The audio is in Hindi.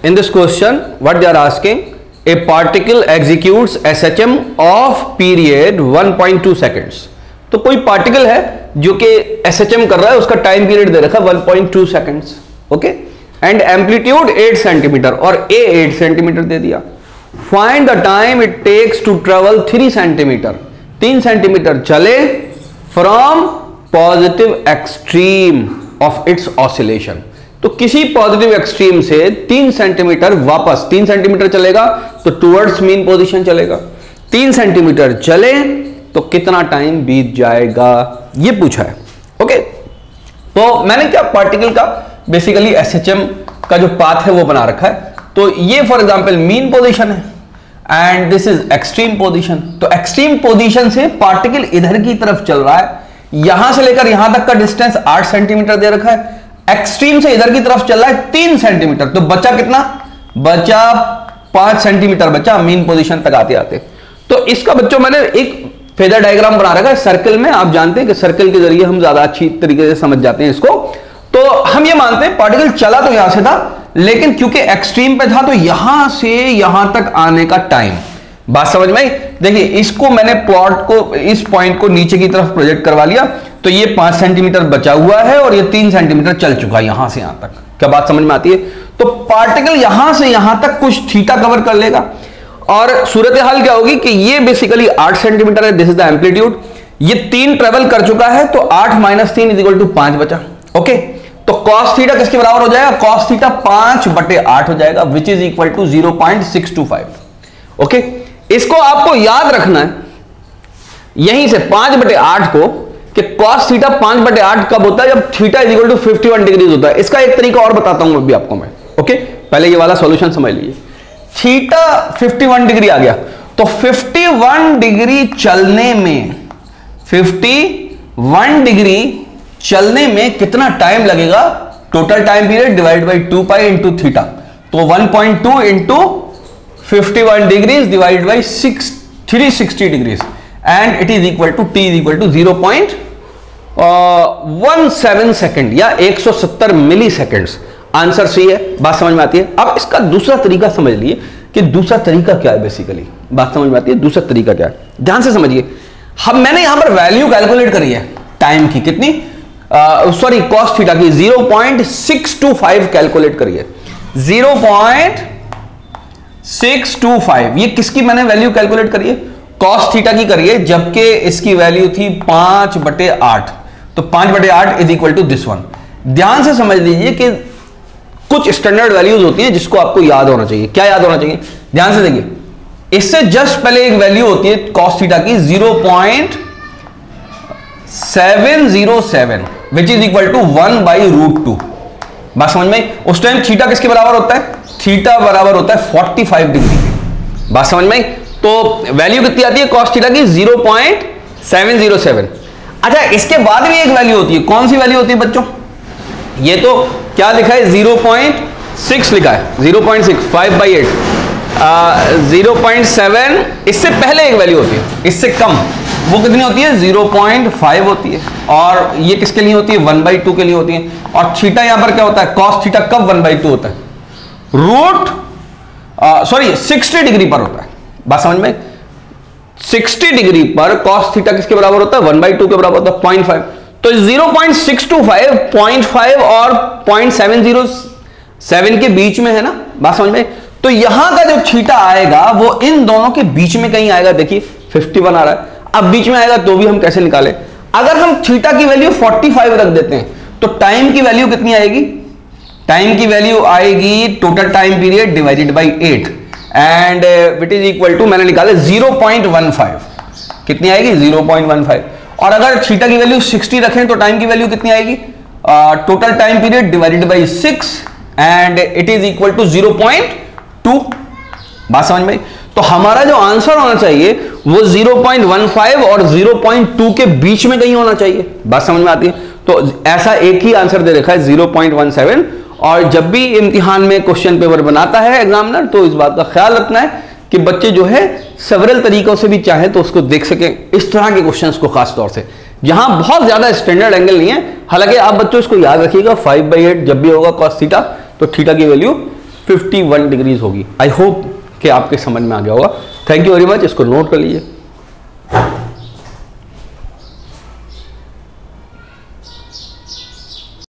in this question what they are asking, a particle executes SHM of period 1.2 seconds। तो कोई पार्टिकल है जो कि SHM कर रहा है, उसका टाइम पीरियड दे रखा है 1.2 seconds, okay, and amplitude 8 centimetre और A 8 सेंटीमीटर दे दिया। Find the time it takes to travel 3 centimetre, 3 centimetre चले from positive extreme of its oscillation. तो किसी पॉजिटिव एक्सट्रीम से 3 सेंटीमीटर वापस 3 सेंटीमीटर चलेगा तो टुवर्ड्स मीन पोजीशन चलेगा। 3 सेंटीमीटर चले तो कितना टाइम बीत जाएगा, ये पूछा है, ओके। तो मैंने क्या पार्टिकल का बेसिकली SHM का जो पाथ है वो बना रखा है। तो ये फॉर एग्जांपल मीन पोजीशन है and this is extreme position. तो एक्सट्रीम पोजीशन से पार्टिकल इधर की तरफ चल रहा है, यहां से लेकर यहां तक का डिस्टेंस 8 सेंटीमीटर दे रखा है। एक्सट्रीम से इधर की तरफ चल रहा है 3 सेंटीमीटर, तो बचा कितना, बचा 5 सेंटीमीटर बचा मीन पोजीशन तक आते आते। तो इसका बच्चों मैंने एक फेजर डायग्राम बना रखा है सर्कल में। आप जानते हैं कि सर्कल के जरिए हम ज्यादा अच्छी तरीके से समझ जाते हैं इसको। तो हम ये मानते हैं पार्टिकल चला तो यहां से था, लेकिन क्योंकि एक्सट्रीम पे था तो यहां से यहां तक आने का टाइम, बात समझ में आई। देखिए इसको मैंने प्लॉट को, इस पॉइंट को नीचे की तरफ प्रोजेक्ट करवा लिया, तो ये 5 सेंटीमीटर बचा हुआ है और ये 3 सेंटीमीटर चल चुका है यहां से यहां तक। क्या बात समझ में आती है? तो पार्टिकल यहां से यहां तक कुछ थीटा कवर कर लेगा और सूरत हाल क्या होगी कि ये बेसिकली 8 सेंटीमीटर है, दिस इज द एम्पलीट्यूड। ये 3 ट्रेवल कर चुका है तो 8 - 3 = 5 बचा, ओके। तो cos थीटा किसके बराबर हो जाएगा, cos थीटा 5/8 हो जाएगा, which is equal to 0.625, okay. इसको आपको याद रखना है यहीं से 5/8 को, कि cos थीटा 5/8 कब होता है, जब थीटा = 51 डिग्री होता है। इसका एक तरीका और बताता हूं अभी आपको मैं, ओके। पहले ये वाला सॉल्यूशन समझ लीजिए। थीटा 51 डिग्री आ गया, तो 51 डिग्री चलने में, 51 डिग्री चलने में कितना टाइम लगेगा, total time period divide by 2 pi into theta. तो 1.2 into 51 degrees divide by 360 degrees and it is equal to T is equal to 0.17 second या 170 मिली सेकेंड्स। आंसर सी है, बात समझ में आती है। अब इसका दूसरा तरीका समझ लिए कि दूसरा तरीका क्या है, बेसिकली बात समझ में आती है। दूसरा तरीका क्या है, ध्यान से समझिए। मैंने यहां पर वैल्यू कैलकुलेट करी है टाइम की, कितनी, सॉरी cos थीटा की 0.625 कैलकुलेट करी है, 0.625। ये किसकी मैंने वैल्यू कैलकुलेट करी है, cos थीटा की करी है, जबकि इसकी वैल्यू थी 5/8। तो 5/8 is equal to this one. ध्यान से समझ लीजिए कि कुछ स्टैंडर्ड वैल्यूज होती है जिसको आपको याद होना चाहिए। क्या याद होना चाहिए, ध्यान से देखिए। इससे जस्ट पहले एक वैल्यू होती है cos थीटा की 0.707 विच इज इक्वल टू 1/√2। बात समझ में? उस टाइम थीटा किसके बराबर होता है, थीटा बराबर होता है 45 डिग्री के। बात समझ में? तो वैल्यू कितनी आती है cos थीटा की 0.707। अच्छा, इसके बाद भी एक वैल्यू होती है, कौन सी वैल्यू होती है बच्चों, ये तो क्या लिखा है 0.6 लिखा है, 0.6 5/8 0.7। इससे पहले एक वैल्यू होती है इससे कम, वो कितनी होती है 0.5 होती है, और ये किसके लिए होती है 1/2 के लिए होती है। और थीटा यहां पर क्या होता है, cos थीटा कब 1/2 होता है, 60 डिग्री पर होता है। बात समझ में? 60 डिग्री पर cos थीटा किसके बराबर होता है, 1/2 के बराबर होता है, 0.5। तो 0.625 0.5 और 0.707 के बीच में है ना, बात समझ में? तो यहां का जो थीटा आएगा वो इन दोनों के बीच में कहीं आएगा। देखिए 51 आ रहा है, अब बीच में आएगा तो भी हम कैसे निकालें। अगर हम थीटा की वैल्यू 45 रख देते हैं तो टाइम की वैल्यू कितनी आएगी, टाइम की वैल्यू आएगी total time period divided by 8 and which is equal to, मैंने निकाला 0.15। कितनी आएगी 0.15। और अगर थीटा की वैल्यू 60 रखें तो टाइम की वैल्यू कितनी आएगी, total time period divided by 6 and it is equal to 0.2। बात समझ में? तो हमारा जो आंसर होना चाहिए वो 0.15 और 0.2 के बीच में कहीं होना चाहिए। बात समझ में आती है? तो ऐसा एक ही आंसर दे रखा है 0.17। और जब भी इम्तिहान में क्वेश्चन पेपर बनाता है एग्जामिनर, तो इस बात का ख्याल रखना है कि बच्चे जो है सेवरल तरीकों से भी चाहे तो उसको देख सकें, इस तरह के क्वेश्चंस को खास तौर से, जहां बहुत ज्यादा स्टैंडर्ड एंगल नहीं है। हालांकि आप बच्चों इसको याद रखिएगा 5/8 जब भी होगा cos थीटा तो थीटा की वैल्यू 51 डिग्रीज होगी। आई होप कि आपके समझ में आ गया होगा। थैंक यू वेरी मच, इसको नोट कर लीजिए।